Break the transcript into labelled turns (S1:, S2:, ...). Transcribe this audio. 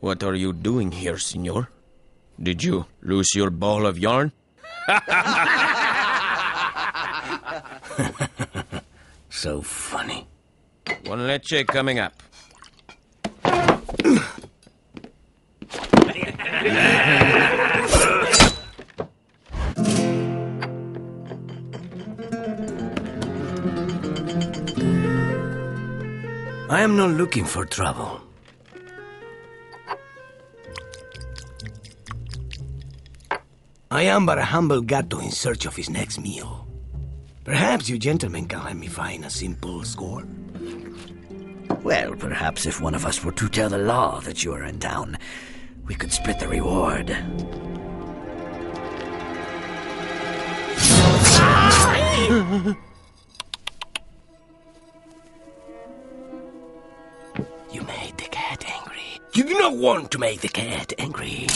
S1: What are you doing here, senor? Did you lose your ball of yarn?
S2: So funny.
S1: One leche coming up.
S2: I am not looking for trouble. I am but a humble gato in search of his next meal. Perhaps you gentlemen can help me find a simple score?
S3: Well, perhaps if one of us were to tell the law that you are in town, we could split the reward. You made the cat angry. You do not want to make the cat angry.